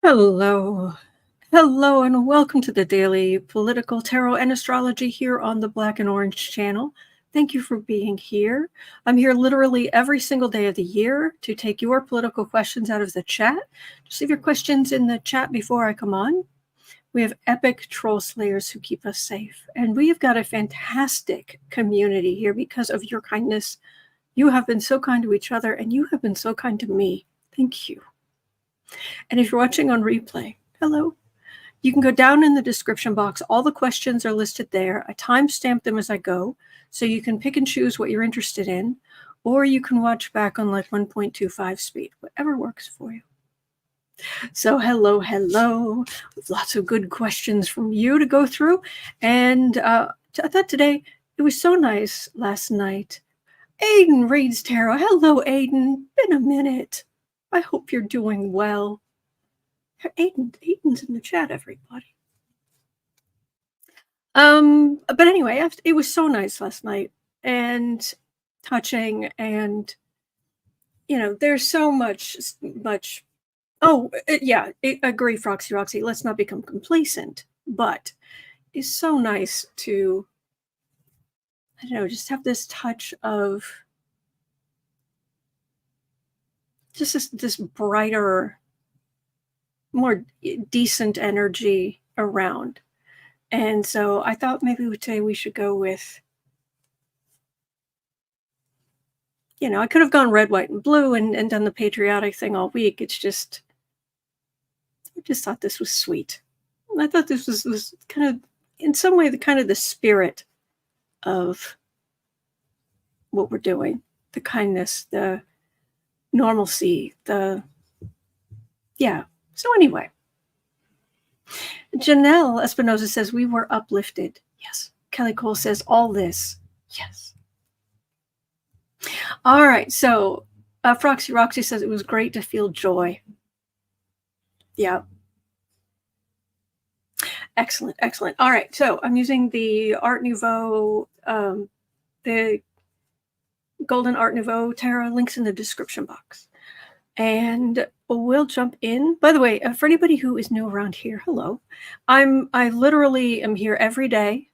Hello. Hello, and welcome to the Daily Political Tarot and Astrology here on the Black and Orange channel. Thank you for being here. I'm here literally every single day of the year to take your political questions out of the chat. Just leave your questions in the chat before I come on. We have epic troll slayers who keep us safe, and we have got a fantastic community here because of your kindness. You have been so kind to each other, and you have been so kind to me. Thank you. And if you're watching on replay, hello. You can go down in the description box. All the questions are listed there. I timestamp them as I go, so you can pick and choose what you're interested in, or you can watch back on like 1.25 speed, whatever works for you. So hello. With lots of good questions from you to go through. And I thought today it was so nice last night. Aiden reads tarot. Hello, Aiden. Been a minute. I hope you're doing well. Aiden's in the chat, everybody. But anyway, it was so nice last night and touching, and there's so much. Oh, yeah, I agree, Roxy. Let's not become complacent, but it's so nice to, I don't know, just have this touch of just this brighter, more decent energy around. And so I thought maybe today we should go with, I could have gone red, white, and blue and done the patriotic thing all week. It's just, I just thought this was sweet. And I thought this was kind of, in some way, the spirit of what we're doing, the kindness, the normalcy, yeah. So anyway, Janelle Espinoza says, we were uplifted. Yes. Kelly Cole says, all this. Yes. All right. So Roxy says, it was great to feel joy. Yeah. Excellent. All right. So I'm using the Art Nouveau, the Golden Art Nouveau Tarot. Links in the description box. And we'll jump in. By the way, for anybody who is new around here, hello. I literally am here every day.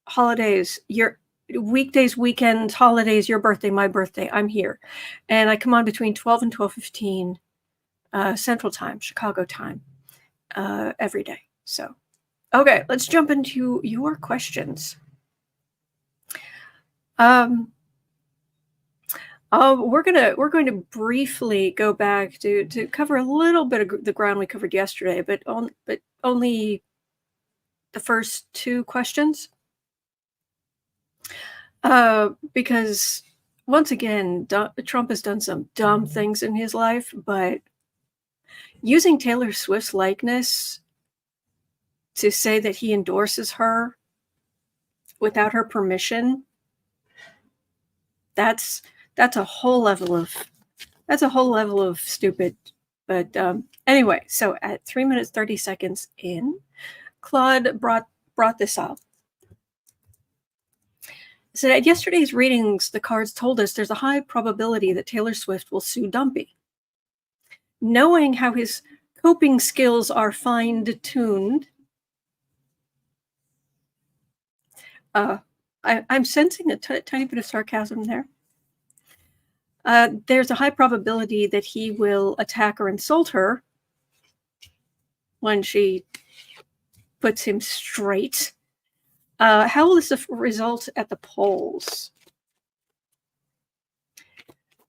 Holidays, your weekdays, weekends, holidays, your birthday, my birthday, I'm here. And I come on between 12 and 12:15 Central Time, Chicago time, every day. So, okay, let's jump into your questions. We're going to briefly go back to cover a little bit of the ground we covered yesterday, but only the first two questions, because once again, Trump has done some dumb things in his life, but using Taylor Swift's likeness to say that he endorses her without her permission, that's a whole level of stupid. But anyway, so at 3 minutes 30 seconds in, Claude brought this up. He said, at yesterday's readings, the cards told us there's a high probability that Taylor Swift will sue Dumpy. Knowing how his coping skills are fine-tuned, I'm sensing a tiny bit of sarcasm there. There's a high probability that he will attack or insult her when she puts him straight. How will this result at the polls?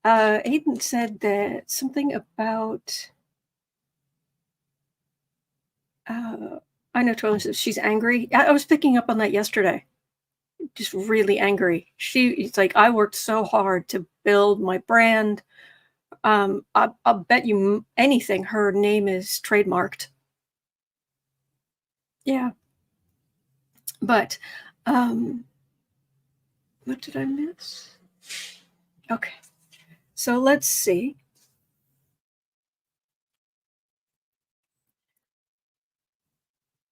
Aiden said that something about, I know Tola says she's angry. I was picking up on that yesterday. Just really angry. It's like, I worked so hard to build my brand. I'll bet you anything her name is trademarked. Yeah. But what did I miss? Okay. So let's see.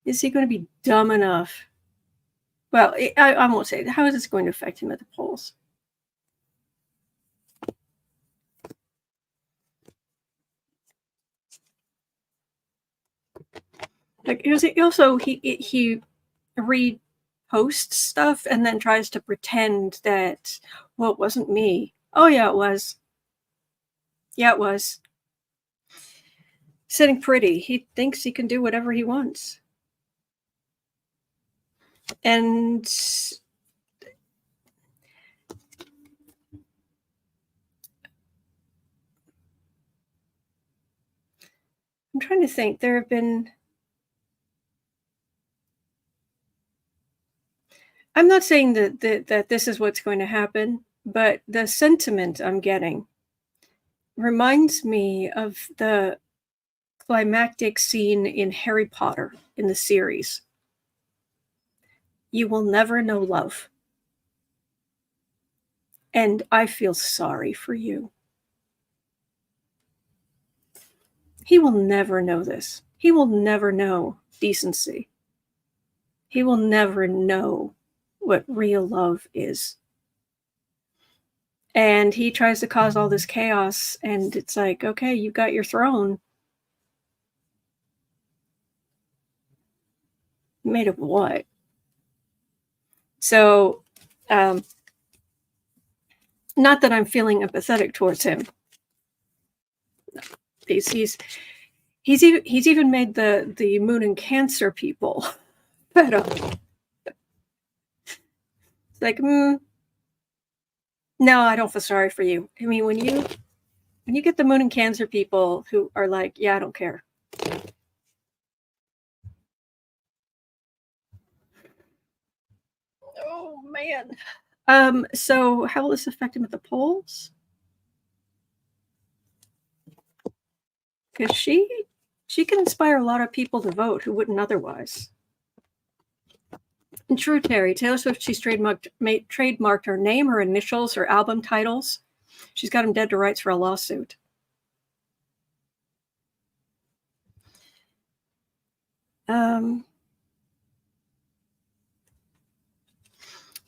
Is he going to be dumb enough? Well, I won't say. How is this going to affect him at the polls? Like he also he reposts stuff and then tries to pretend that, well, it wasn't me. Oh yeah, it was. Yeah, it was. Sitting pretty. He thinks he can do whatever he wants. And I'm trying to think. There have been. I'm not saying that this is what's going to happen, but the sentiment I'm getting reminds me of the climactic scene in Harry Potter in the series. You will never know love. And I feel sorry for you. He will never know this. He will never know decency. He will never know what real love is. And he tries to cause all this chaos, and it's like, okay, you got your throne. Made of what? So, not that I'm feeling empathetic towards him. He's even made the Moon and Cancer people fed up. It's like, no, I don't feel sorry for you. I mean, when you get the Moon and Cancer people who are like, yeah, I don't care. Oh man. So how will this affect him at the polls? Because she can inspire a lot of people to vote who wouldn't otherwise. And true, Terry, Taylor Swift, she's trademarked her name, her initials, her album titles. She's got him dead to rights for a lawsuit.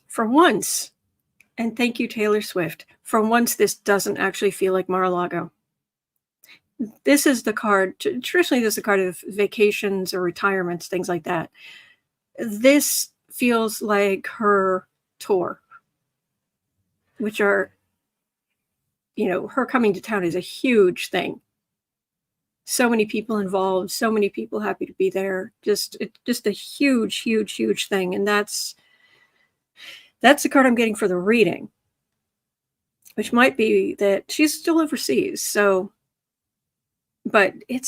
For once, and thank you, Taylor Swift, for once this doesn't actually feel like Mar-a-Lago. This is the card, traditionally this is the card of vacations or retirements, things like that. This feels like her tour, which are, her coming to town is a huge thing. So many people involved, so many people happy to be there. Just a huge, huge, huge thing. And that's the card I'm getting for the reading, which might be that she's still overseas. So, but it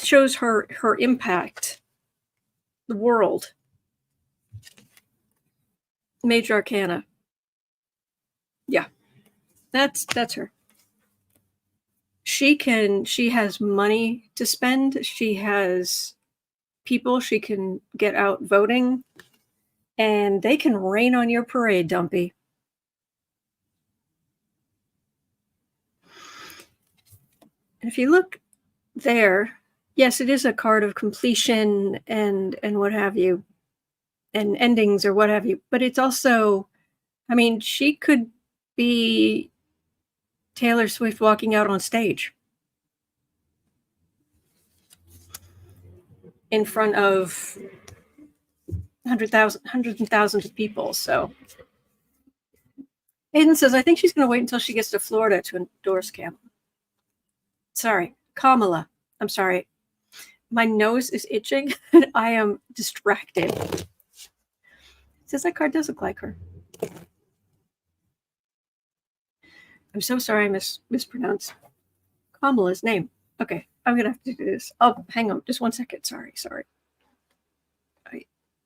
shows her impact, the world. Major Arcana. Yeah, that's her. She has money to spend. She has people she can get out voting, and they can rain on your parade, Dumpy. And if you look there, yes, it is a card of completion and what have you, and endings or what have you. But it's also, I mean, she could be Taylor Swift walking out on stage in front of hundreds and thousands of people. So Hayden says, I think she's going to wait until she gets to Florida to endorse Kamala. Sorry, Kamala. I'm sorry. My nose is itching and I am distracted. It says that card does look like her. I'm so sorry I mispronounced Kamala's name. Okay, I'm going to have to do this. Oh, hang on. Just 1 second. Sorry.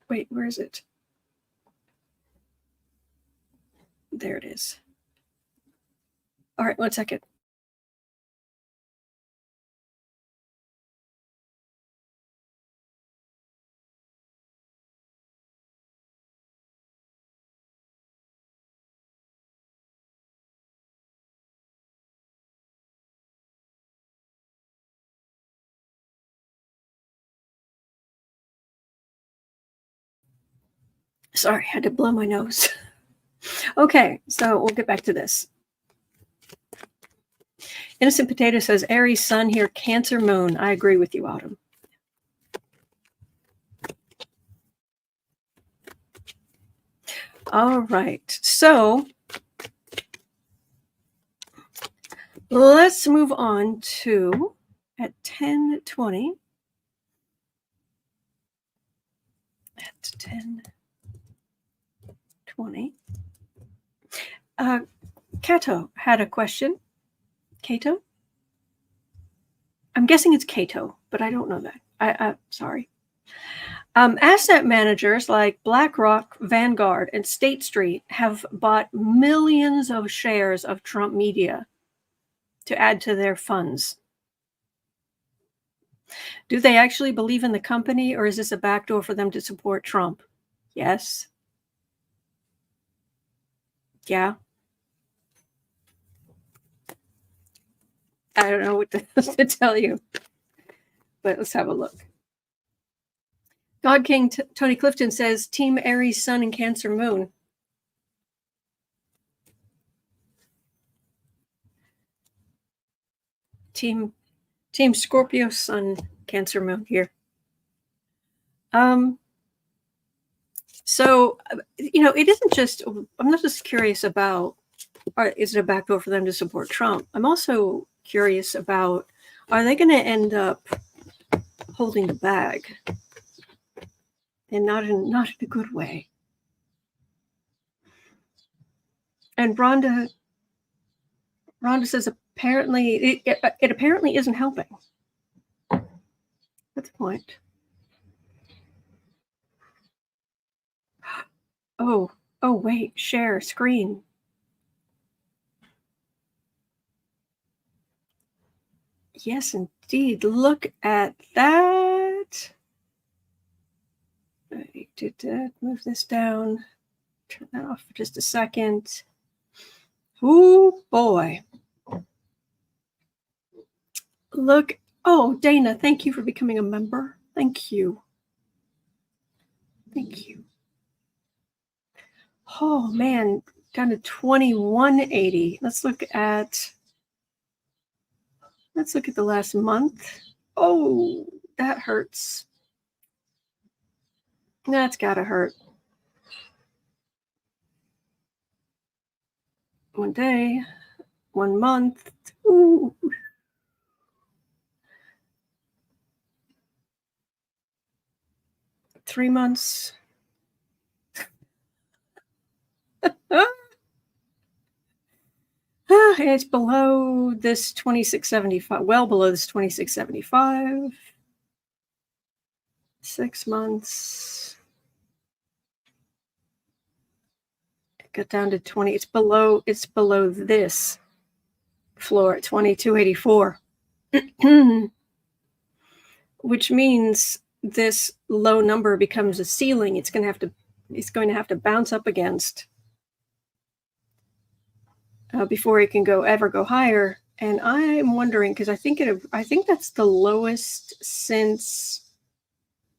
Wait, where is it? There it is. All right, 1 second. Sorry, I had to blow my nose. Okay, so we'll get back to this. Innocent Potato says, Aries sun here, Cancer moon. I agree with you, Autumn. All right. So let's move on to at 10:20. At 10:20. Kato had a question. Kato? I'm guessing it's Kato, but I don't know that. Sorry. Asset managers like Blackrock, Vanguard, and State Street have bought millions of shares of Trump media to add to their funds. Do they actually believe in the company, or is this a backdoor for them to support Trump? Yes. Yeah. I don't know what to tell you, but let's have a look. God King Tony Clifton says, Team Aries, Sun, and Cancer Moon. Team Scorpio, Sun, Cancer Moon here. So, it isn't just, I'm not just curious about, is it a backdoor for them to support Trump? I'm also curious about, are they going to end up holding the bag? And not in a good way. And Rhonda says apparently it apparently isn't helping. That's the point. Oh wait, share screen. Yes, indeed. Look at that. I did move this down. Turn that off for just a second. Oh boy. Look. Oh, Dana, thank you for becoming a member. Thank you. Thank you. Oh man, down to 2180. Let's look at the last month. Oh, that hurts. That's gotta hurt. One day, 1 month. Ooh. Three months. It's below this 2675, well below this 2675. 6 months. It got down to 20. It's below this floor at 2284. Which means this low number becomes a ceiling. It's going to have to bounce up against before it can ever go higher. And I'm wondering, because I think that's the lowest since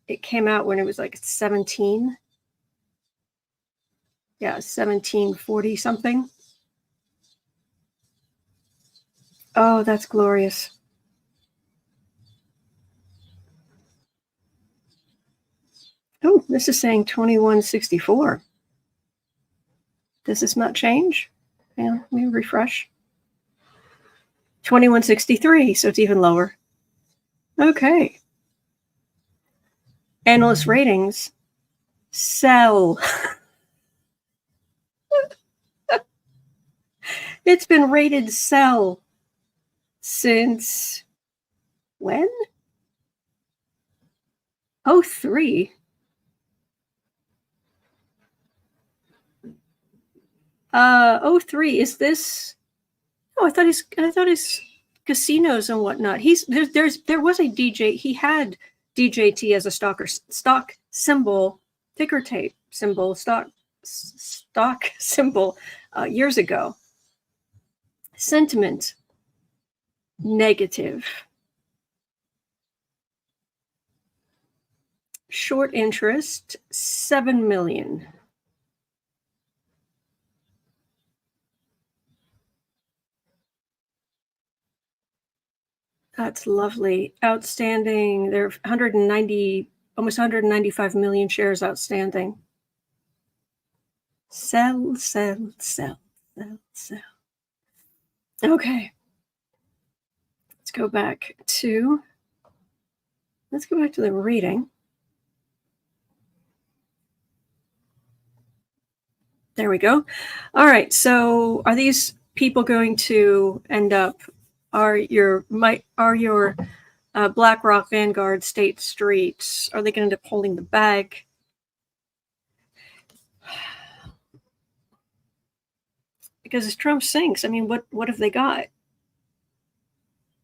it came out when it was like 17. Yeah, 1740 something. Oh, that's glorious. Oh, this is saying 2164. Does this not change? Yeah, let me refresh. 2163, so it's even lower. Okay. Analyst ratings. Sell. It's been rated sell since when? 03. Oh 03. Is this? Oh, I thought his casinos and whatnot. There was a DJ. He had DJT as a stock symbol, ticker tape symbol, stock symbol years ago. Sentiment negative. Short interest 7 million. That's lovely. Outstanding. There are 190, almost 195 million shares outstanding. Sell, sell, sell, sell, sell. Okay. Let's go back to the reading. There we go. All right. So are these people going to end up, are your Blackrock, Vanguard, State Street, are they going to end up holding the bag? Because as Trump sinks, I mean, what have they got?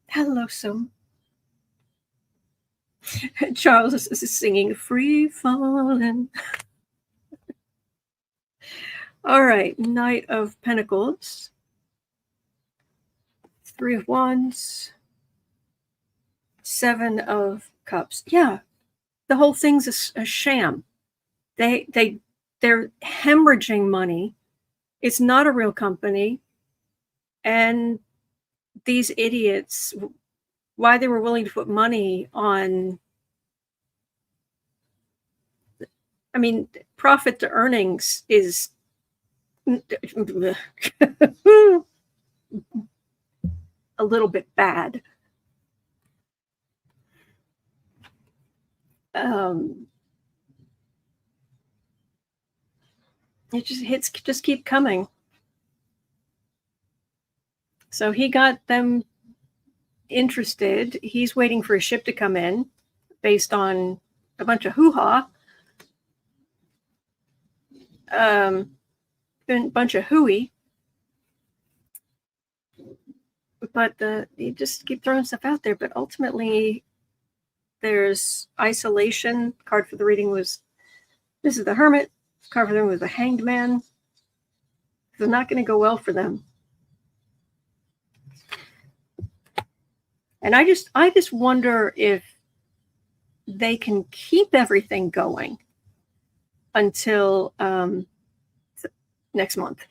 Hello, so Charles is singing Free Falling. All right, Knight of Pentacles, Three of Wands, Seven of Cups. Yeah, the whole thing's a sham. They're hemorrhaging money. It's not a real company. And these idiots, why they were willing to put money on, I mean, profit to earnings is a little bit bad. It just keep coming. So he got them interested. He's waiting for a ship to come in based on a bunch of hoo-ha. A bunch of hooey. But you just keep throwing stuff out there. But ultimately, there's isolation. Card for the reading was, this is the Hermit. Card for them was the Hanged Man. It's not going to go well for them. And I just wonder if they can keep everything going until next month.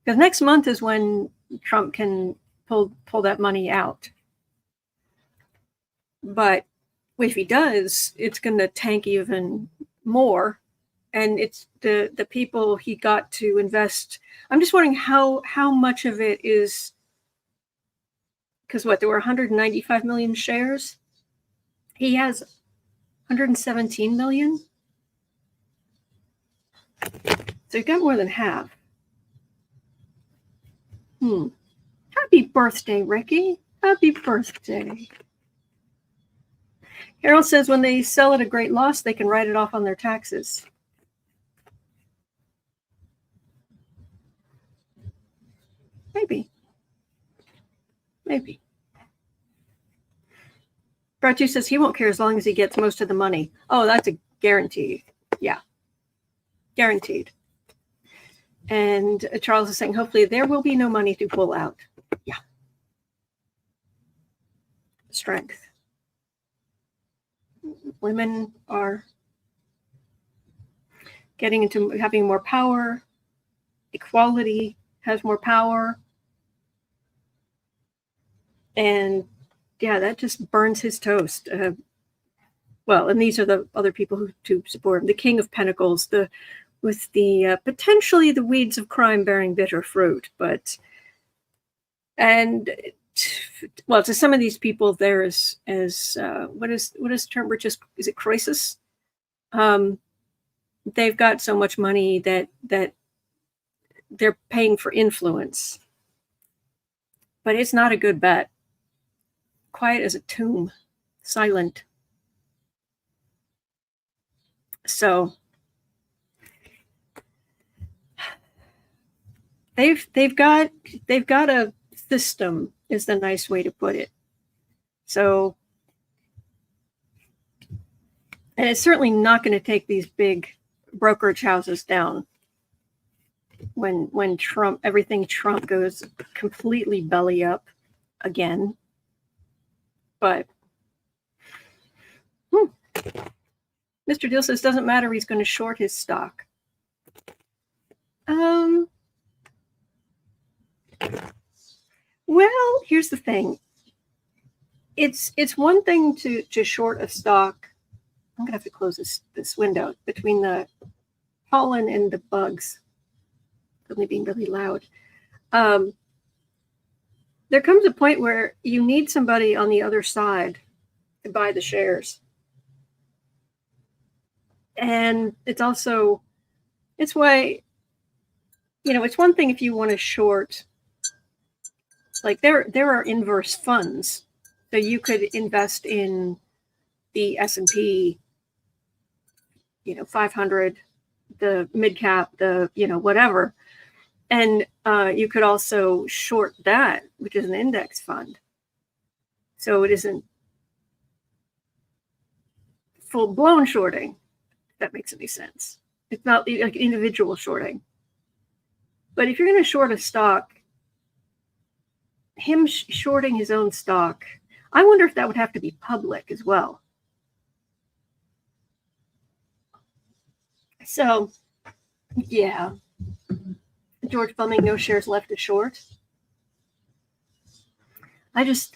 Because next month is when Trump can pull that money out. But if he does, it's going to tank even more. And it's the people he got to invest. I'm just wondering how much of it is, because there were 195 million shares. He has 117 million. So he got more than half. Happy birthday, Ricky. Happy birthday. Harold says when they sell at a great loss, they can write it off on their taxes. Maybe. Bratu says he won't care as long as he gets most of the money. Oh, that's a guarantee. Yeah. Guaranteed. And Charles is saying, hopefully there will be no money to pull out. Yeah. Strength. Women are getting into having more power. Equality has more power. And yeah, that just burns his toast. Well, and these are the other people who support him. The King of Pentacles, with the potentially the weeds of crime bearing bitter fruit. But, and well, to some of these people, there is what is the term? Is it crisis? They've got so much money that they're paying for influence. But it's not a good bet. Quiet as a tomb, silent. So they've got a system, is the nice way to put it. So, and it's certainly not going to take these big brokerage houses down when everything Trump goes completely belly up again. But Mr. Deal says doesn't matter, he's going to short his stock. Well, here's the thing. It's one thing to short a stock. I'm gonna have to close this window between the pollen and the bugs. suddenly being really loud. There comes a point where you need somebody on the other side to buy the shares. And it's why, it's one thing if you want to short, like there are inverse funds. So you could invest in the S&P, 500, the mid cap, the, whatever. And you could also short that, which is an index fund. So it isn't full-blown shorting, if that makes any sense. It's not like individual shorting. But if you're going to short a stock, him shorting his own stock, I wonder if that would have to be public as well. So, yeah. George Bumming, no shares left to short. It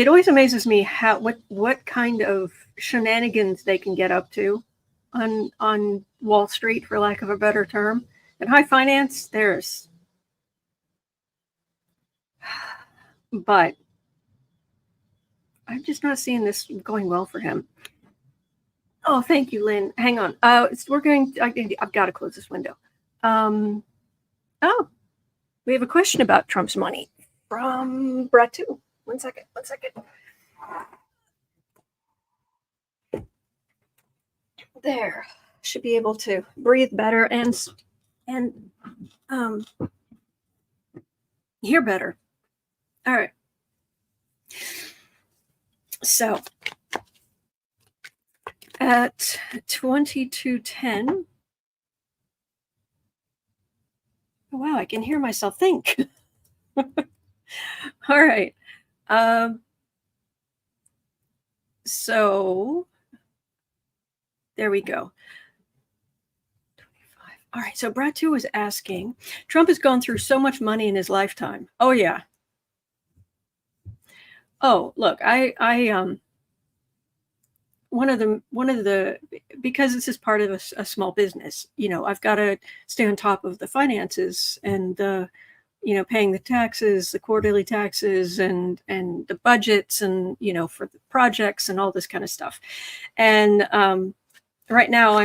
always amazes me what kind of shenanigans they can get up to on Wall Street, for lack of a better term. And high finance, but I'm just not seeing this going well for him. Oh, thank you, Lynn. Hang on. I've got to close this window. We have a question about Trump's money from Brett too. One second. There. Should be able to breathe better and hear better. All right. So at 22:10. Wow, I can hear myself think. All right. So there we go. 25. All right. So Brad 2 was asking, Trump has gone through so much money in his lifetime. Oh yeah. Oh, look, one of the because this is part of a small business, I've got to stay on top of the finances and paying the taxes, the quarterly taxes, and the budgets, and for the projects and all this kind of stuff. And right now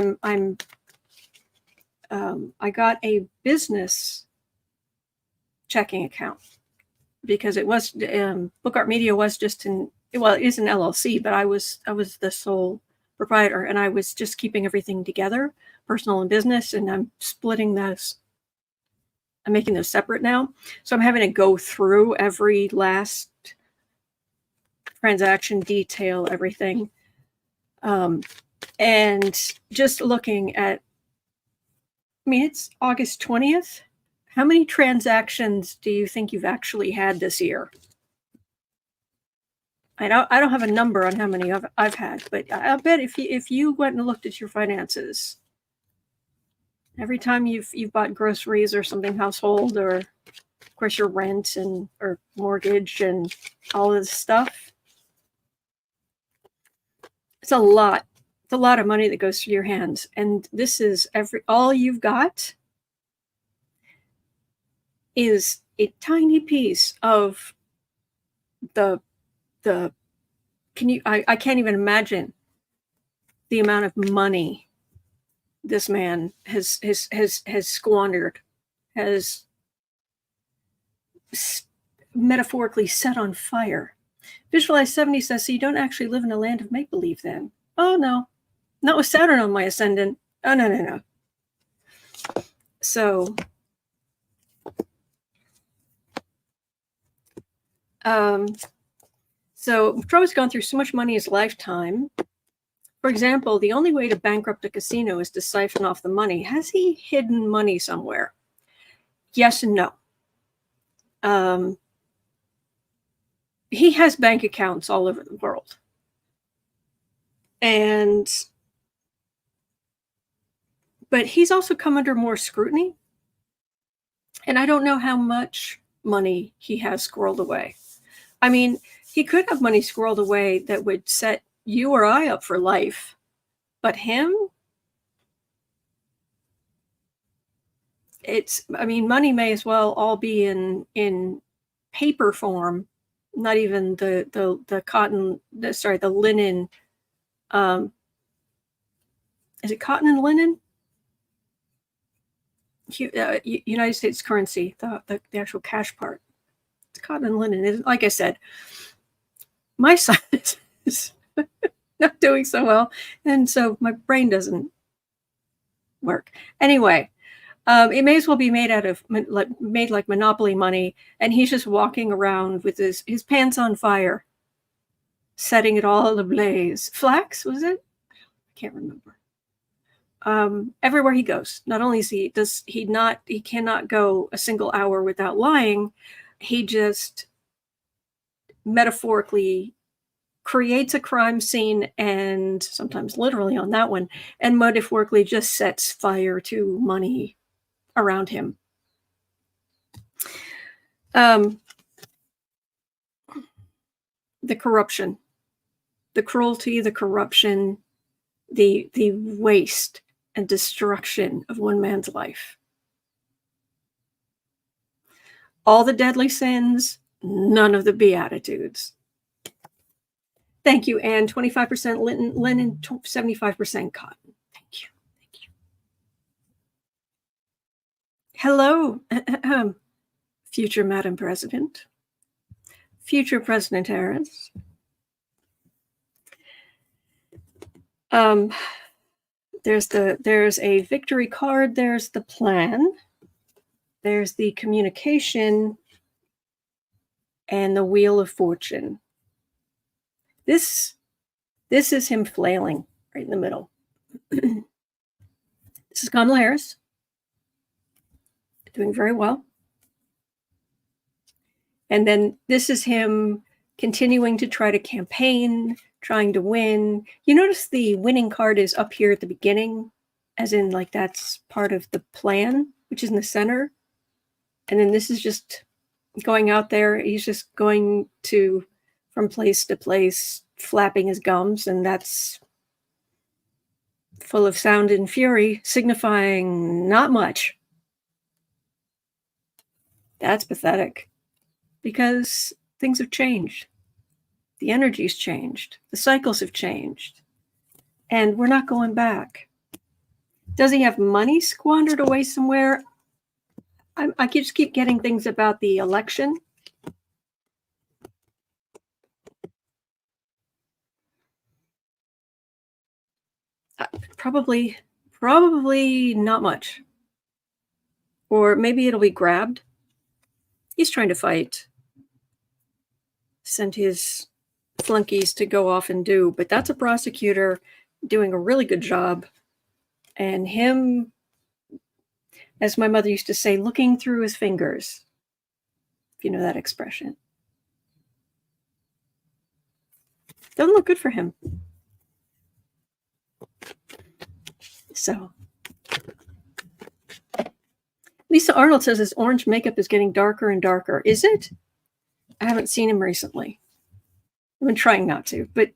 I got a business checking account because it was Book Art Media was just it is an LLC, but I was the sole proprietor, and I was just keeping everything together, personal and business, and I'm splitting those. I'm making those separate now. So I'm having to go through every last transaction, detail everything. And just looking at, it's August 20th. How many transactions do you think you've actually had this year? I don't have a number on how many I've had, but I bet if you went and looked at your finances, every time you've bought groceries or something, household, or of course your rent or mortgage and all of this stuff, it's a lot. It's a lot of money that goes through your hands, and this is all you've got is a tiny piece of the I can't even imagine the amount of money this man has squandered, has metaphorically set on fire. Visualize 70 says, so you don't actually live in a land of make-believe then? Oh, no. Not with Saturn on my ascendant. Oh, no. So, so Trump has gone through so much money in his lifetime. For example, the only way to bankrupt a casino is to siphon off the money. Has he hidden money somewhere? Yes and no. He has bank accounts all over the world. But he's also come under more scrutiny. And I don't know how much money he has squirreled away. He could have money squirreled away that would set you or I up for life. But him? I mean, money may as well all be in paper form, not even the cotton, the linen. Is it cotton and linen? United States currency, the actual cash part. It's cotton and linen. Like I said, my son is not doing so well, and so my brain doesn't work. Anyway, it may as well be made out of made like Monopoly money, and he's just walking around with his pants on fire, setting it all ablaze. Flax, was it? I can't remember. Everywhere he goes, not only he cannot go a single hour without lying. He just metaphorically creates a crime scene, and sometimes literally on that one, and metaphorically just sets fire to money around him. The corruption, the cruelty, the corruption, the waste and destruction of one man's life. All the deadly sins, none of the Beatitudes. Thank you, Anne. 25% linen, 75% cotton. Thank you. Thank you. Hello, future Madam President, future President Harris. There's a victory card. There's the plan. There's the communication and the Wheel of Fortune. This is him flailing right in the middle. This is Kamala Harris, doing very well. And then this is him continuing to try to campaign, trying to win. You notice the winning card is up here at the beginning, as in like that's part of the plan, which is in the center. And then this is just going out there. He's just going from place to place, flapping his gums, and that's full of sound and fury, signifying not much. That's pathetic, because things have changed. The energy's changed. The cycles have changed. And we're not going back. Does he have money squandered away somewhere? I just keep getting things about the election. Probably not much. Or maybe it'll be grabbed. He's trying to fight. Send his flunkies to go off and do, but that's a prosecutor doing a really good job. And him, as my mother used to say, looking through his fingers, if you know that expression. Doesn't look good for him. So, Lisa Arnold says his orange makeup is getting darker and darker. Is it? I haven't seen him recently. I've been trying not to, but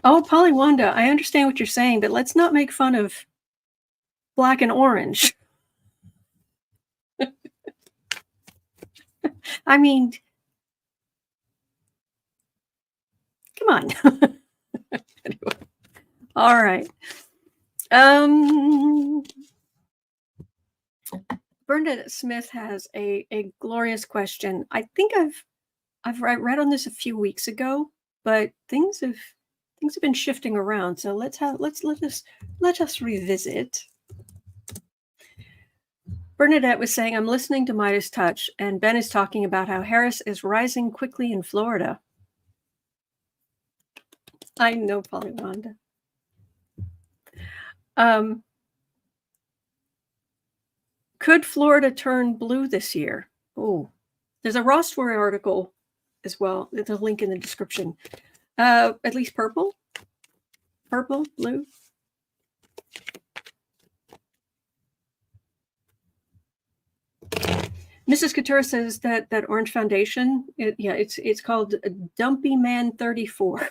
oh, Polly Wanda, I understand what you're saying, but let's not make fun of black and orange. I mean, come on. Anyway. All right. Bernadette Smith has a glorious question. I think I've read on this a few weeks ago, but things have been shifting around. So let us revisit. Bernadette was saying, I'm listening to Meidas Touch, and Ben is talking about how Harris is rising quickly in Florida. I know, Polly Wanda. Could Florida turn blue this year? Oh, there's a RawStory article as well. There's a link in the description. At least purple, blue. Mrs. Couture says that orange foundation, it's called Dumpy Man 34.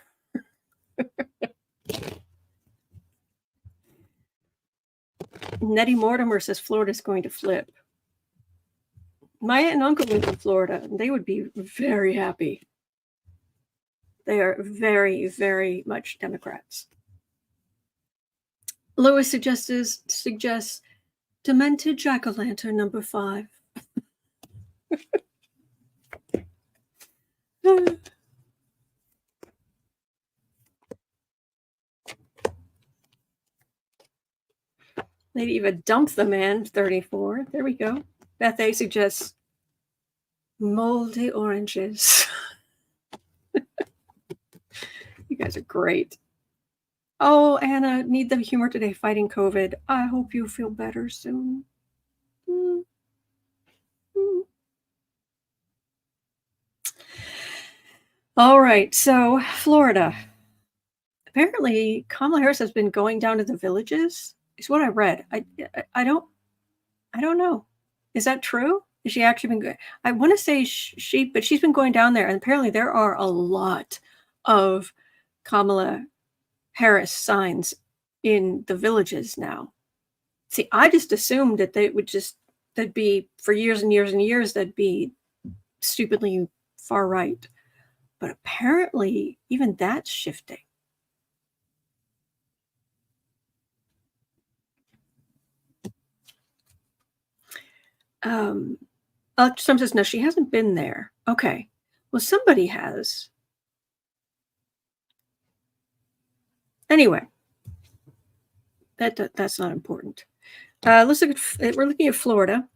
Nettie Mortimer says Florida's going to flip. My aunt and uncle live in Florida, and they would be very happy. They are very, very much Democrats. Lois suggests Demented Jack-o'-lantern number 5. Maybe even Dump the Man 34. There we go. Beth A suggests moldy oranges. You guys are great. Oh, Anna, need the humor today fighting COVID. I hope you feel better soon. All right, so Florida. Apparently, Kamala Harris has been going down to the villages. Is what I read. I don't know. Is that true? Is she actually been going? I want to say but she's been going down there, and apparently there are a lot of Kamala Harris signs in the villages now. See, I just assumed that that'd be for years and years and years, that'd be stupidly far right. But apparently even that's shifting. Some says, no, she hasn't been there. Okay. Well, somebody has. Anyway, that's not important. Let's look at, we're looking at Florida.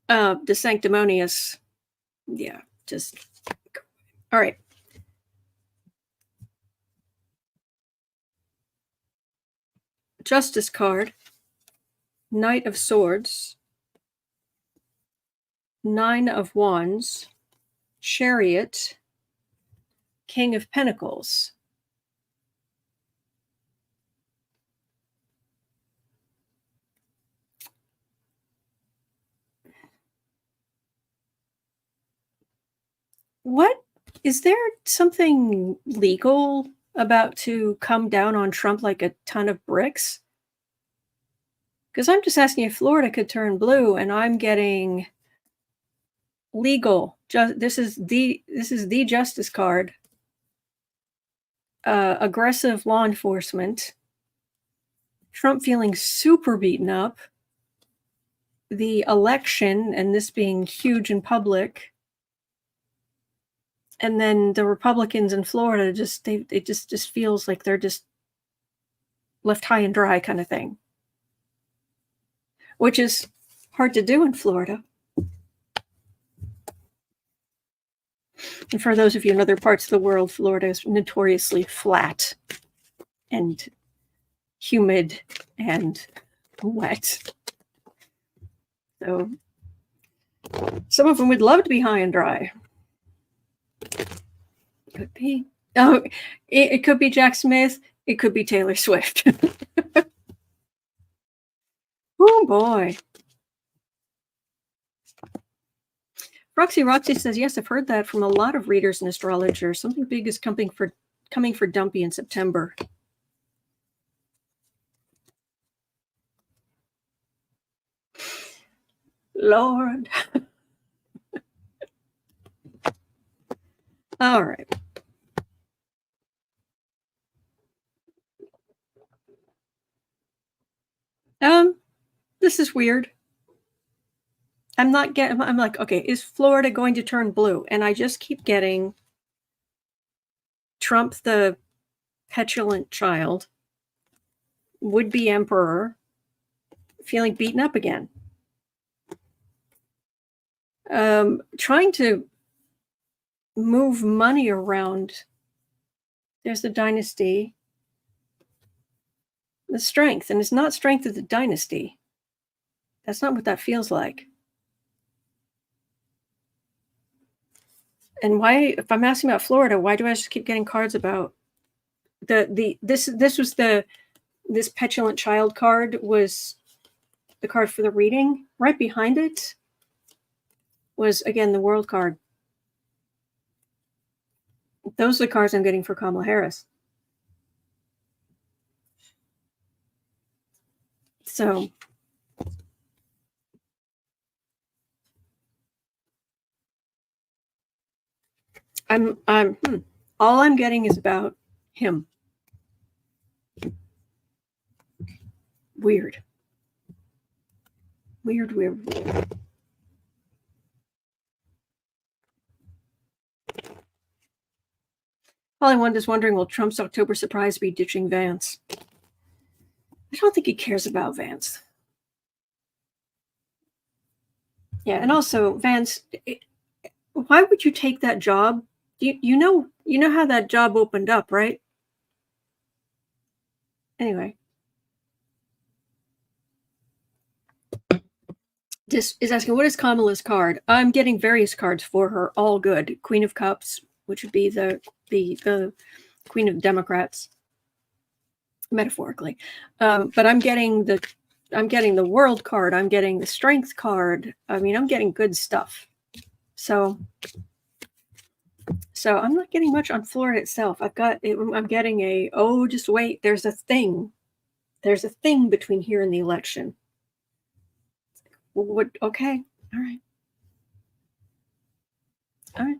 The sanctimonious. Yeah, just, all right. Justice card, Knight of Swords, 9 of Wands, Chariot, King of Pentacles. What is there something legal about to come down on Trump like a ton of bricks? Because I'm just asking if Florida could turn blue, and I'm getting legal. This is the justice card. Aggressive law enforcement. Trump feeling super beaten up. The election, and this being huge in public. And then the Republicans in Florida it just feels like they're just left high and dry kind of thing, which is hard to do in Florida. And for those of you in other parts of the world, Florida is notoriously flat and humid and wet. So some of them would love to be high and dry. Could be. Oh, it could be Jack Smith. It could be Taylor Swift. Oh boy. Roxy says, yes, I've heard that from a lot of readers and astrologers. Something big is coming for Dumpy in September. Lord. All right. This is weird. I'm like, okay, is Florida going to turn blue? And I just keep getting Trump, the petulant child, would-be emperor, feeling beaten up again. Trying to move money around. There's the dynasty. The strength, and it's not strength of the dynasty. That's not what that feels like. And why, if I'm asking about Florida, why do I just keep getting cards about this petulant child card was the card for the reading. Right behind it was, again, the world card. Those are the cards I'm getting for Kamala Harris. So all I'm getting is about him. Weird. Hollywood is wondering, will Trump's October surprise be ditching Vance? I don't think he cares about Vance. Yeah, and also Vance, why would you take that job? You know how that job opened up, right? Anyway. This is asking, what is Kamala's card? I'm getting various cards for her, all good. Queen of Cups, which would be the Queen of Democrats, metaphorically. But I'm getting the World card. I'm getting the Strength card. I mean, I'm getting good stuff. So I'm not getting much on Florida itself. I'm getting just wait. There's a thing. There's a thing between here and the election. What? Okay. All right.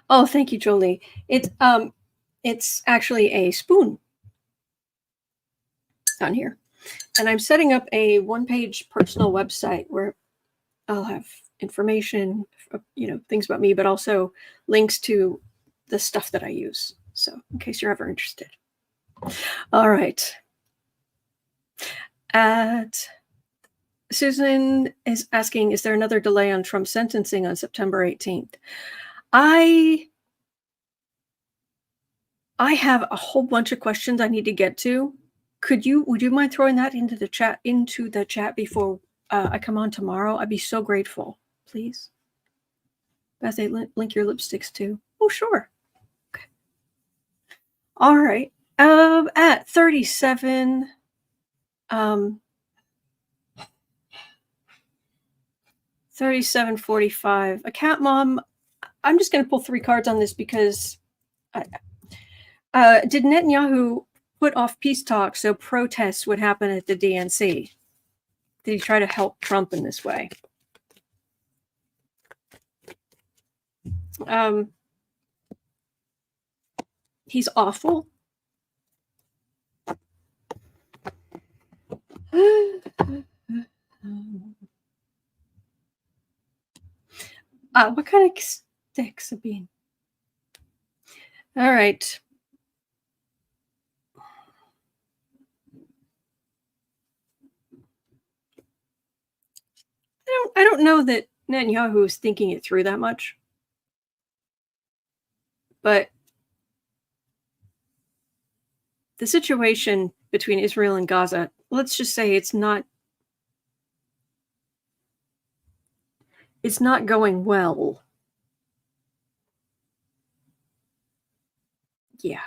Oh, thank you, Jolie. It's actually a spoon on here, and I'm setting up a one-page personal website where I'll have information, things about me, but also links to the stuff that I use. So, in case you're ever interested. All right. Susan is asking, is there another delay on Trump's sentencing on September 18th? I have a whole bunch of questions I need to get to. Would you mind throwing that into the chat before I come on tomorrow? I'd be so grateful, please. Beth, link your lipsticks too. Oh, sure. Okay. All right. At 37, 37:45. A cat mom. I'm just going to pull 3 cards on this because did Netanyahu put off peace talks so protests would happen at the DNC? Did he try to help Trump in this way? He's awful. What kind of stick, Sabine? All right. I don't know that Netanyahu is thinking it through that much, but the situation between Israel and Gaza, let's just say it's not going well. Yeah.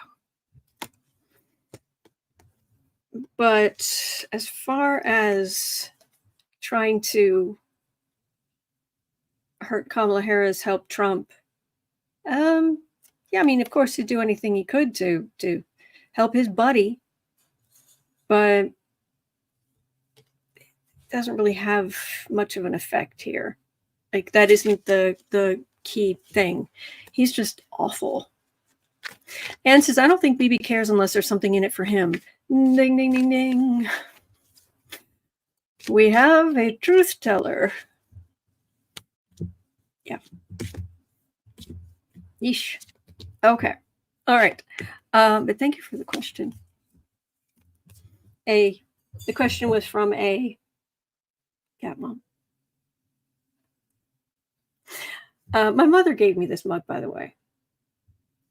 But as far as trying to hurt Kamala Harris, help Trump, yeah, I mean, of course, he'd do anything he could to help his buddy, but it doesn't really have much of an effect here. Like, that isn't the key thing. He's just awful. Anne says, I don't think Bibi cares unless there's something in it for him. Ding, ding, ding, ding. We have a truth teller. Yeah. Yeesh. Okay. All right. But thank you for the question. The question was from a cat mom. My mother gave me this mug, by the way,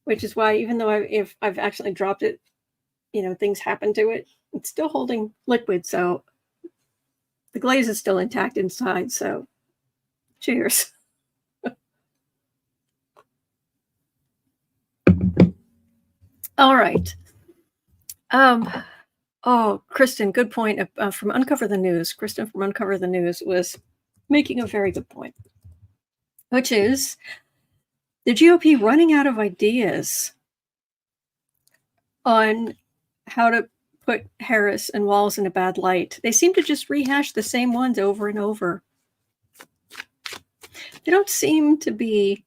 which is why, even though if I've actually dropped it, things happen to it, it's still holding liquid. So the glaze is still intact inside. So cheers. All right. Oh, Kristen, good point. From Uncover the News. Kristen from Uncover the News was making a very good point, which is the GOP running out of ideas on how to put Harris and Walz in a bad light. They seem to just rehash the same ones over and over. They don't seem to be.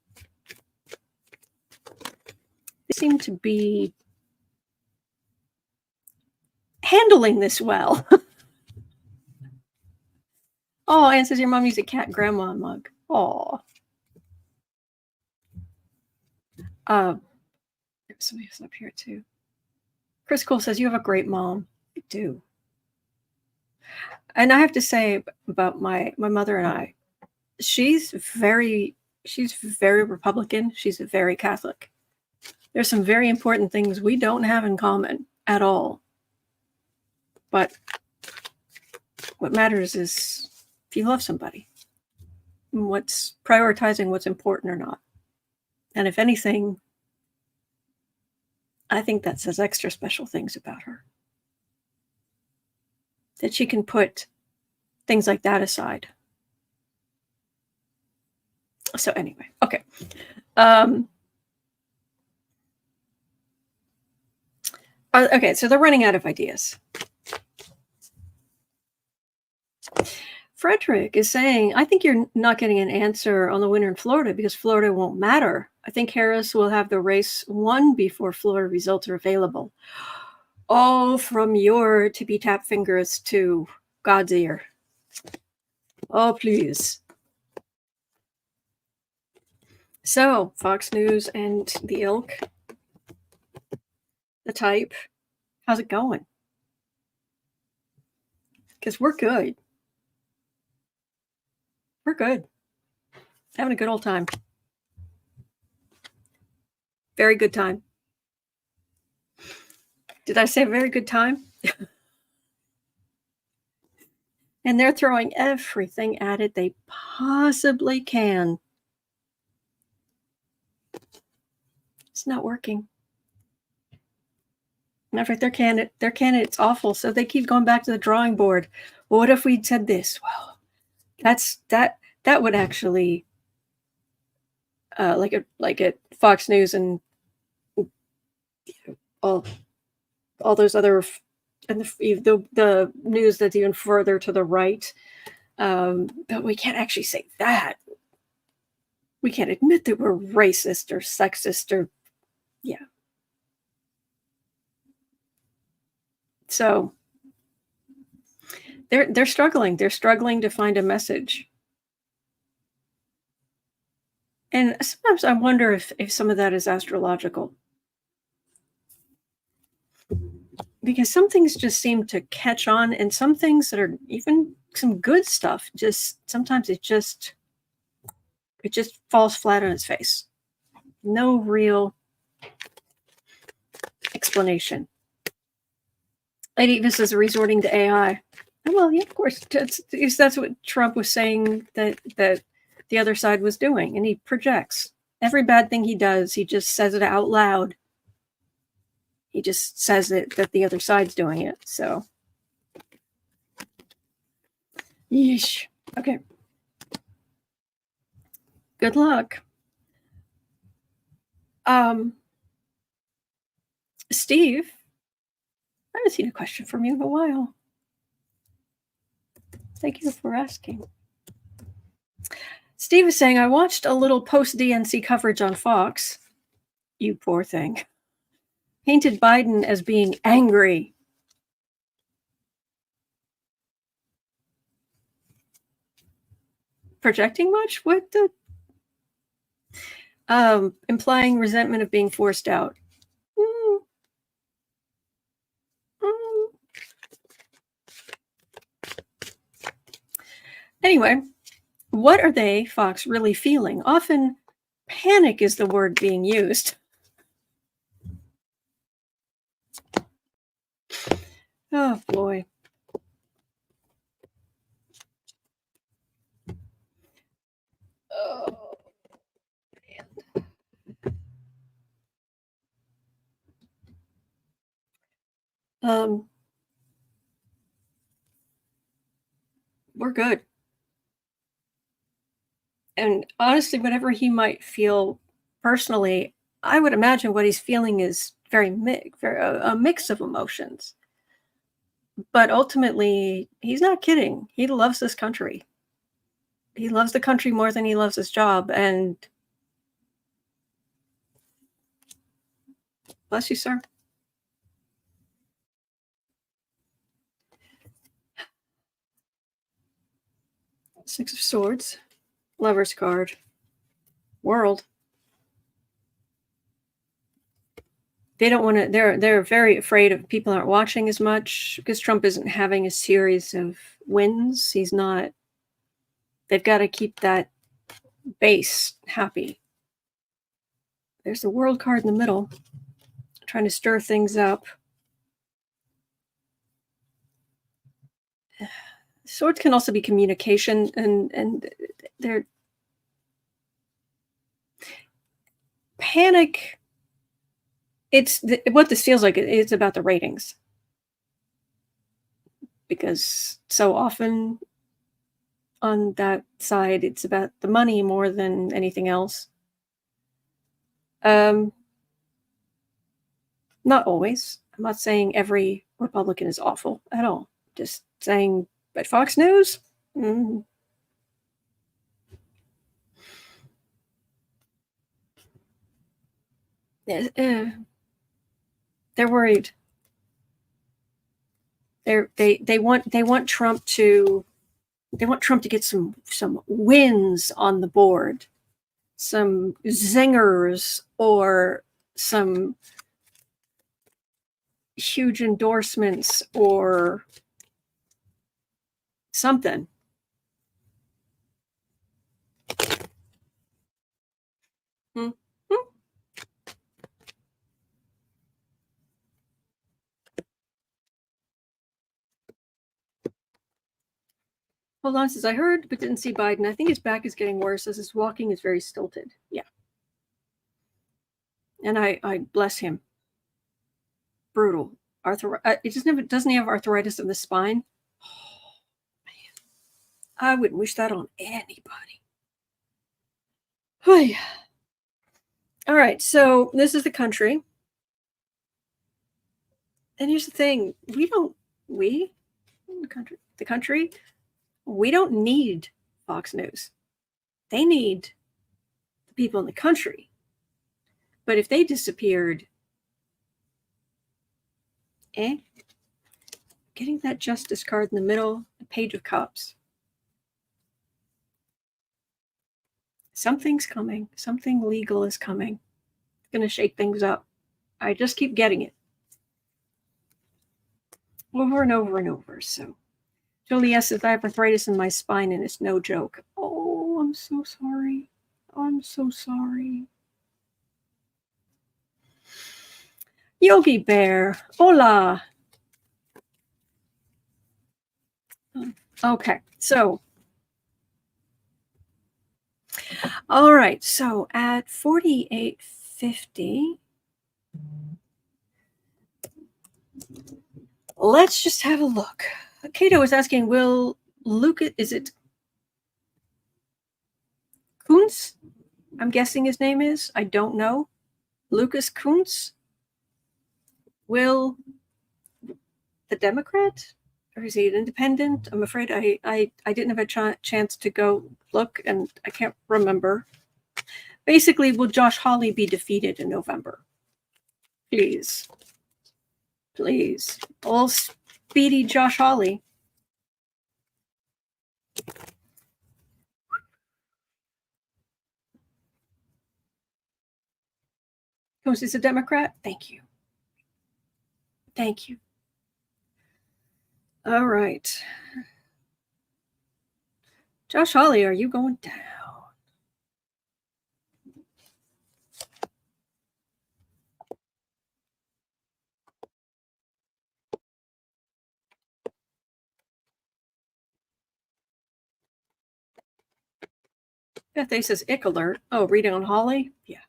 They seem to be handling this well. Oh, Anne says your mom used a cat grandma mug. Oh. There's somebody else up here too. Chris Cole says you have a great mom. I do. And I have to say about my mother and I, she's very Republican. She's very Catholic. There's some very important things we don't have in common at all. But what matters is if you love somebody, what's prioritizing what's important or not. And if anything, I think that says extra special things about her. That she can put things like that aside. So anyway, okay. Okay, so they're running out of ideas. Frederick is saying, I think you're not getting an answer on the winner in Florida because Florida won't matter. I think Harris will have the race won before Florida results are available. Oh, from your tippy tap fingers to God's ear. Oh, please. So, Fox News and the ilk, the type, how's it going? Because we're good. We're good. Having a good old time. Very good time. Did I say a very good time? And they're throwing everything at it they possibly can. It's not working. Matter of fact, their candidate's awful, so they keep going back to the drawing board. Well, what if we'd said this? Well, that would actually like at Fox News and all those other and the news that's even further to the right. But we can't actually say that. We can't admit that we're racist or sexist or yeah. So they're struggling. They're struggling to find a message. And sometimes I wonder if some of that is astrological. Because some things just seem to catch on, and some things that are even some good stuff, just sometimes it just falls flat on its face. No real explanation. Lady Eva says resorting to AI. Well, yeah, of course. That's what Trump was saying that the other side was doing, and he projects. Every bad thing he does, he just says it out loud. He just says it that the other side's doing it. So, yeesh. Okay. Good luck. Steve, I haven't seen a question from you in a while. Thank you for asking. Steve is saying, I watched a little post-DNC coverage on Fox. You poor thing. Painted Biden as being angry. Projecting much? What the? Implying resentment of being forced out. Anyway, what are they, Fox, really feeling? Often panic is the word being used. Oh, boy. Oh, man. We're good. And honestly, whatever he might feel personally, I would imagine what he's feeling is very a mix of emotions. But ultimately, he's not kidding. He loves this country. He loves the country more than he loves his job. And bless you, sir. Six of Swords, Lover's card, World. They don't want to. They're very afraid of people aren't watching as much because Trump isn't having a series of wins. He's not. They've got to keep that base happy. There's the World card in the middle, trying to stir things up. Swords can also be communication, and they're panic. What this feels like. It's about the ratings, because so often on that side, it's about the money more than anything else. Not always. I'm not saying every Republican is awful at all. Just saying, but Fox News? They're worried. They want Trump to get some wins on the board, some zingers, or some huge endorsements or something. Hold on, says I heard but didn't see Biden. I think his back is getting worse as his walking is very stilted. Yeah. And I bless him. Brutal. Doesn't he have arthritis of the spine? Oh, man. I wouldn't wish that on anybody. Oh, yeah. All right, so this is the country. And here's the thing. The country, we don't need Fox News. They need the people in the country. But if they disappeared, getting that Justice card in the middle, the Page of Cups. Something's coming. Something legal is coming. It's going to shake things up. I just keep getting it. Over and over and over. So, Julie says, I have arthritis in my spine and it's no joke. Oh, I'm so sorry. I'm so sorry. Yogi Bear. Hola. Okay, so. All right, so at 48.50, let's just have a look. Cato is asking, will Lucas, is it Kunce? I'm guessing his name is. I don't know. Lucas Kunce? Will the Democrat? Or is he an independent? I'm afraid I didn't have a chance to go look, and I can't remember. Basically, will Josh Hawley be defeated in November? Please. Please. All speedy Josh Hawley. Kunce is a Democrat? Thank you. Thank you. All right. Josh Hawley, are you going down? Beth A says ick alert. Oh, reading on Hawley? Yeah.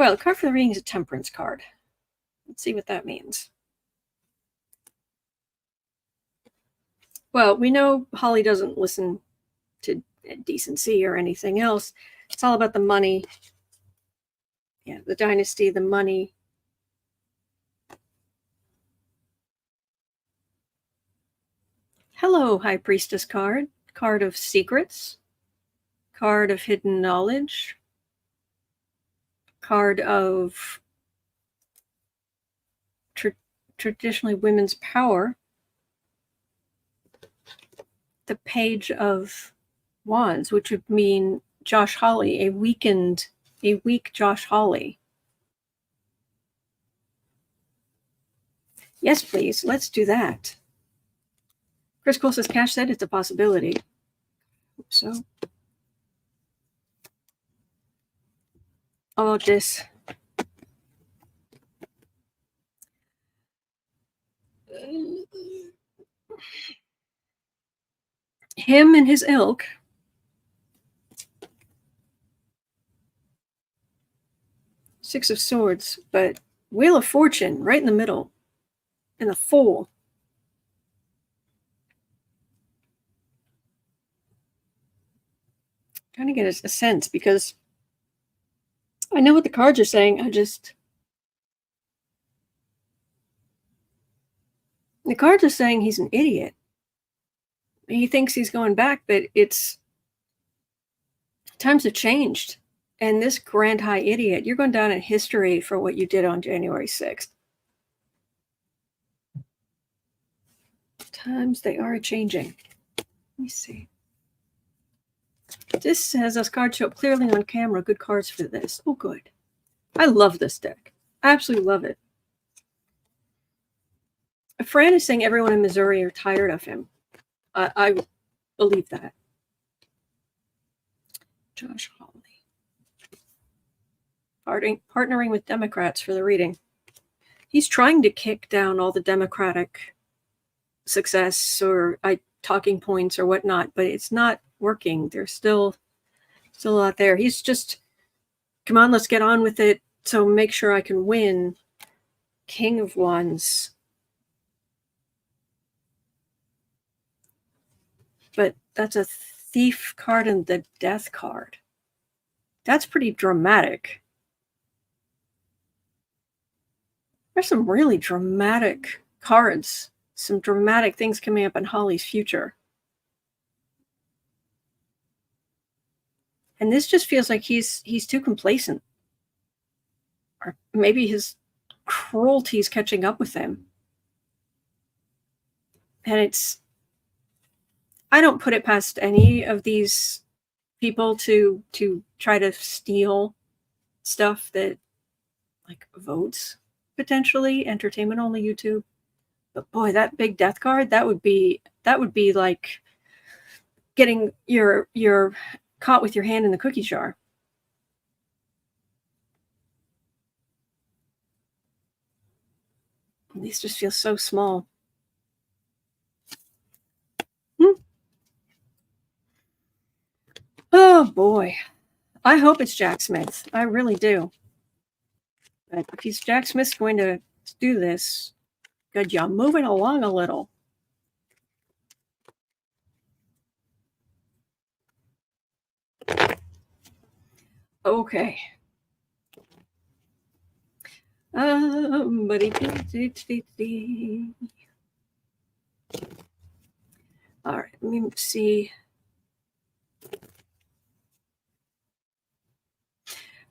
Well, the card for the reading is a temperance card. Let's see what that means. Well, we know Hawley doesn't listen to decency or anything else. It's all about the money. Yeah, the dynasty, the money. Hello, High Priestess card. Card of secrets. Card of hidden knowledge. Card of traditionally women's power. The Page of Wands, which would mean Josh Hawley, a weak Josh Hawley. Yes, please. Let's do that. Chris Cole says, Cash said it's a possibility. Hope so. How about this? Him and his ilk. Six of Swords, but Wheel of Fortune right in the middle. And the Fool. Trying to get a sense because I know what the cards are saying. The cards are saying he's an idiot. He thinks he's going back, but times have changed. And this grand high idiot, you're going down in history for what you did on January 6th. Times they are changing. Let me see. This has us cards show up clearly on camera. Good cards for this. Oh, good. I love this deck. I absolutely love it. Fran is saying everyone in Missouri are tired of him. I believe that. Josh Hawley. Partnering with Democrats for the reading. He's trying to kick down all the Democratic success or talking points or whatnot, but it's not working. There's still a lot there. He's just, come on, let's get on with it. So make sure I can win. King of Wands. But that's a Thief card and the Death card. That's pretty dramatic. There's some really dramatic cards. Some dramatic things coming up in Hawley's future. And this just feels like he's too complacent. Or maybe his cruelty is catching up with him. And I don't put it past any of these people to try to steal stuff that, like, votes, potentially, entertainment only YouTube. But boy, that big Death card, that would be like getting your caught with your hand in the cookie jar. These just feel so small. Oh boy. I hope it's Jack Smith. I really do. But if he's Jack Smith's going to do this, good, y'all moving along a little. Okay. But all right, let me see.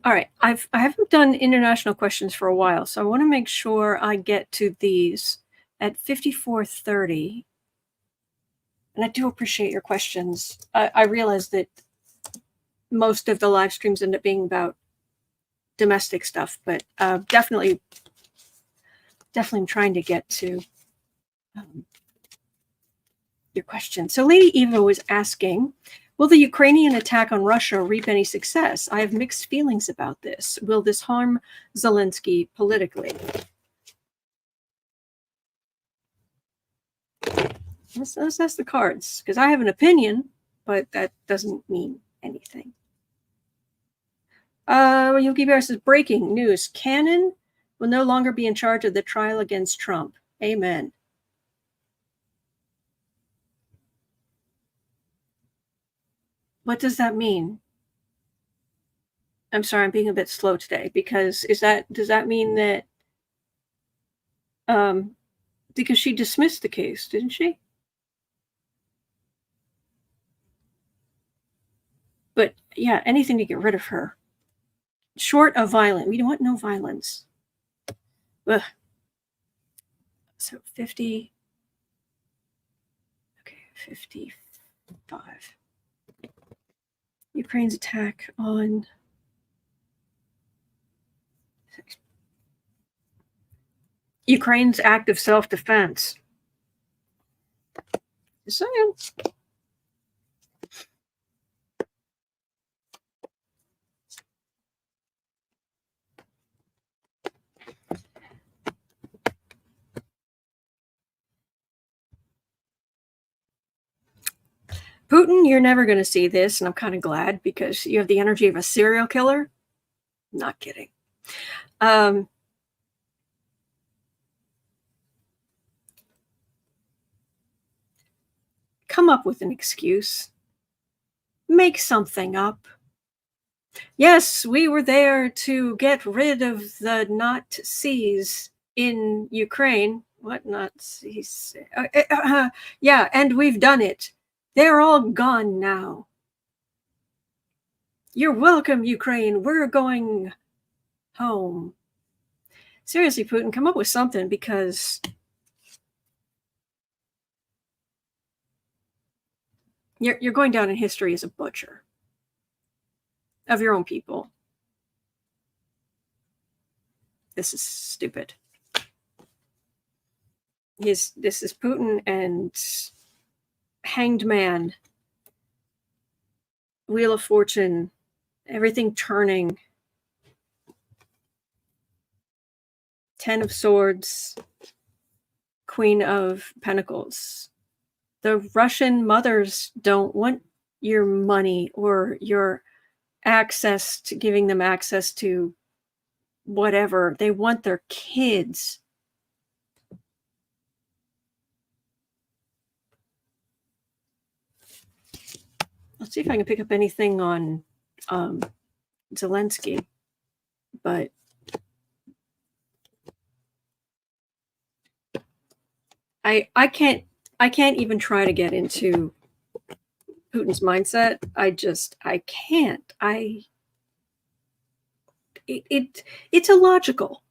All right, I haven't done international questions for a while, so I want to make sure I get to these at 54:30. And I do appreciate your questions. I realize that most of the live streams end up being about domestic stuff, but definitely I'm trying to get to your question. So Lady Eva was asking, will the Ukrainian attack on Russia reap any success? I have mixed feelings about this. Will this harm Zelinsky politically? Let's ask the cards, because I have an opinion, but that doesn't mean anything. Yogi Bear says, breaking news. Cannon will no longer be in charge of the trial against Trump. Amen. What does that mean? I'm sorry, I'm being a bit slow today, because does that mean that because she dismissed the case, didn't she? But yeah, anything to get rid of her. Short of violent. We don't want no violence. Ugh. So 50. Okay, 55. Ukraine's attack on Ukraine's act of self-defense. Just saying. Putin, you're never going to see this, and I'm kind of glad, because you have the energy of a serial killer. Not kidding. Come up with an excuse. Make something up. Yes, we were there to get rid of the Nazis in Ukraine. What Nazis? Yeah, and we've done it. They're all gone now. You're welcome, Ukraine. We're going home. Seriously, Putin, come up with something, because you're going down in history as a butcher of your own people. This is stupid. This is Putin and Hanged Man, Wheel of Fortune, everything turning. 10 of Swords, Queen of Pentacles. The Russian mothers don't want your money or your access to giving them access to whatever. They want their kids. Let's see if I can pick up anything on Zelinsky, but I can't even try to get into Putin's mindset. I can't. It's illogical.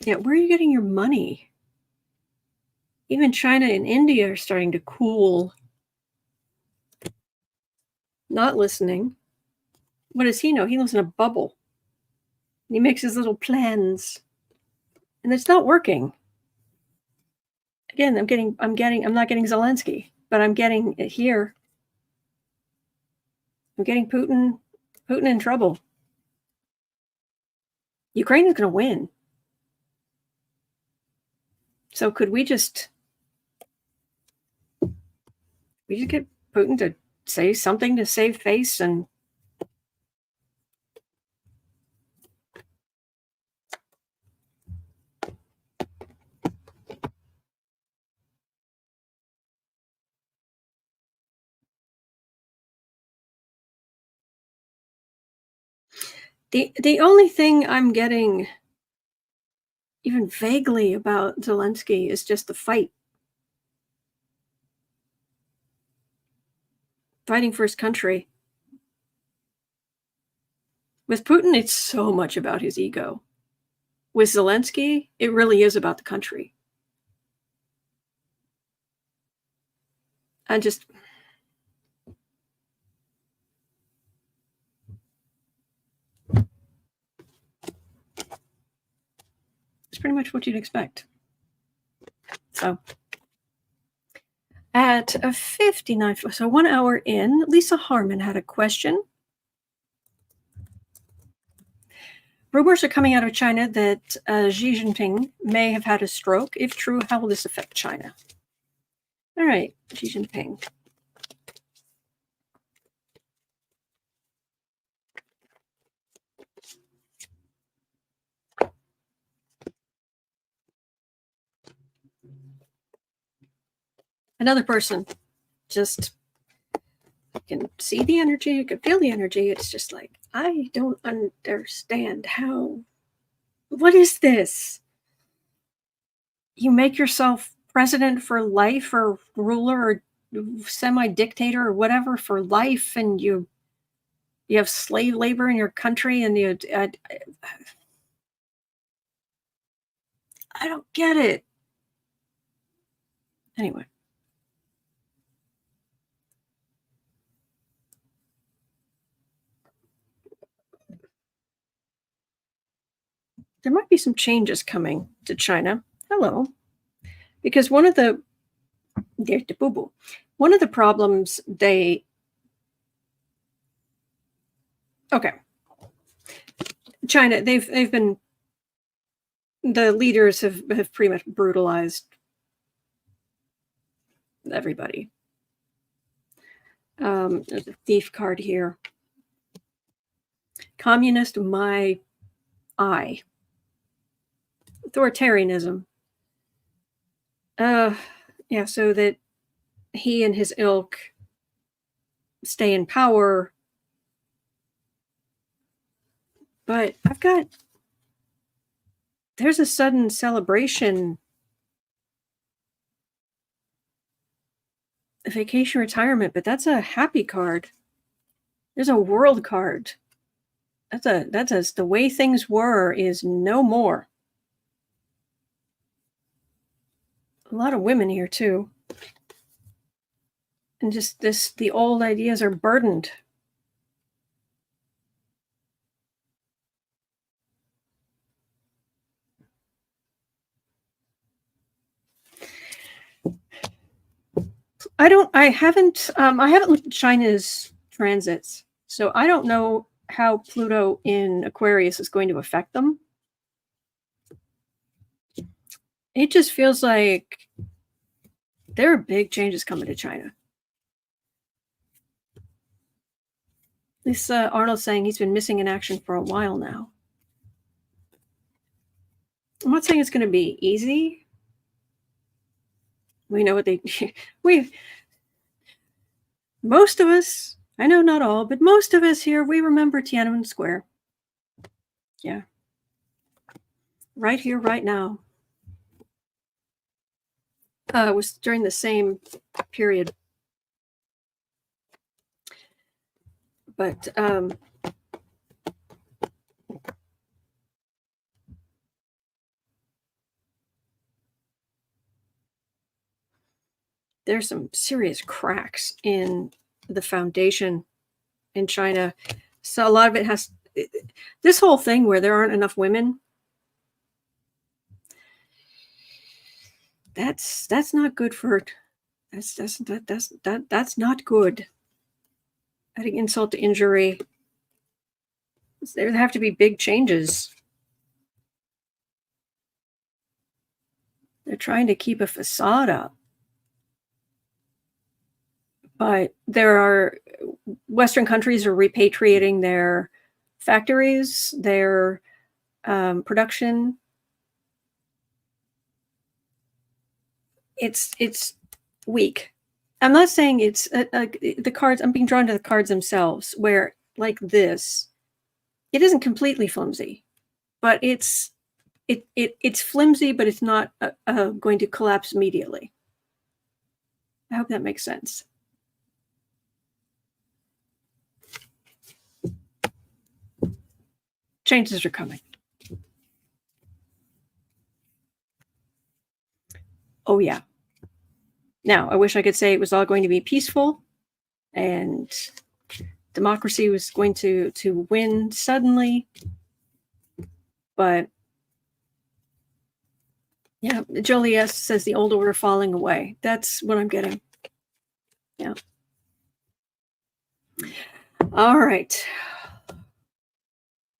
Yeah, where are you getting your money? Even China and India are starting to cool. Not listening. What does he know? He lives in a bubble. And he makes his little plans. And it's not working. Again, I'm not getting Zelinsky, but I'm getting it here. I'm getting Putin in trouble. Ukraine is going to win. So could we just get Putin to say something to save face? And the only thing I'm getting even vaguely about Zelinsky is just the fight. Fighting for his country. With Putin, it's so much about his ego. With Zelinsky, it really is about the country. It's pretty much what you'd expect. So at 59, so 1 hour in, Lisa Harmon had a question. Rumors are coming out of China that Xi Jinping may have had a stroke. If true, how will this affect China? All right, Xi Jinping. Another person, just you can see the energy, you can feel the energy. It's just like, I don't understand how, what is this? You make yourself president for life, or ruler, or semi-dictator, or whatever, for life, and you have slave labor in your country, and I don't get it. Anyway. There might be some changes coming to China. Hello. Because one of the problems China, they've been, the leaders have pretty much brutalized everybody. There's a thief card here. Communist, my eye. Authoritarianism. Yeah, so that he and his ilk stay in power. But there's a sudden celebration. A vacation retirement, but that's a happy card. There's a world card. That's the way things were is no more. A lot of women here too. And just the old ideas are burdened. I haven't looked at China's transits, so I don't know how Pluto in Aquarius is going to affect them. It just feels like there are big changes coming to China. At least Arnold's saying he's been missing in action for a while now. I'm not saying it's going to be easy. We know what most of us, I know not all, but most of us here, we remember Tiananmen Square. Yeah. Right here, right now. It was during the same period. But there's some serious cracks in the foundation in China. So a lot of it has this whole thing where there aren't enough women. That's not good for that's not good. Adding insult to injury. There have to be big changes. They're trying to keep a facade up. But Western countries are repatriating their factories, their production. It's weak. I'm not saying it's the cards. I'm being drawn to the cards themselves, where like this, it isn't completely flimsy, but it's flimsy, but it's not going to collapse immediately. I hope that makes sense. Changes are coming. Oh yeah. Now, I wish I could say it was all going to be peaceful and democracy was going to win suddenly. But yeah, Joliet says the old order falling away. That's what I'm getting. Yeah. All right.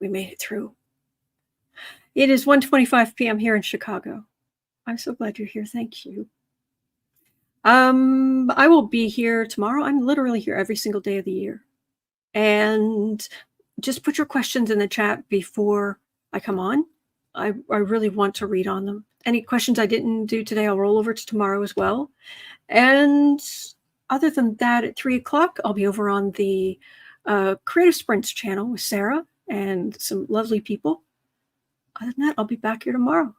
We made it through. It is 1:25 p.m. here in Chicago. I'm so glad you're here. Thank you. I will be here tomorrow. I'm literally here every single day of the year. And just put your questions in the chat before I come on. I really want to read on them. Any questions I didn't do today, I'll roll over to tomorrow as well. And other than that, at 3 o'clock, I'll be over on the Creative Sprints channel with Sarah and some lovely people. Other than that, I'll be back here tomorrow.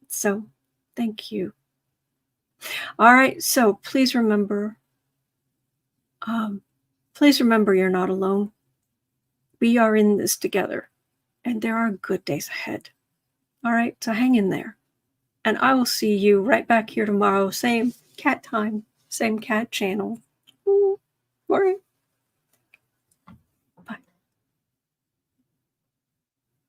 So thank you. All right. So please remember you're not alone. We are in this together, and there are good days ahead. All right. So hang in there. And I will see you right back here tomorrow. Same cat time, same cat channel. All right.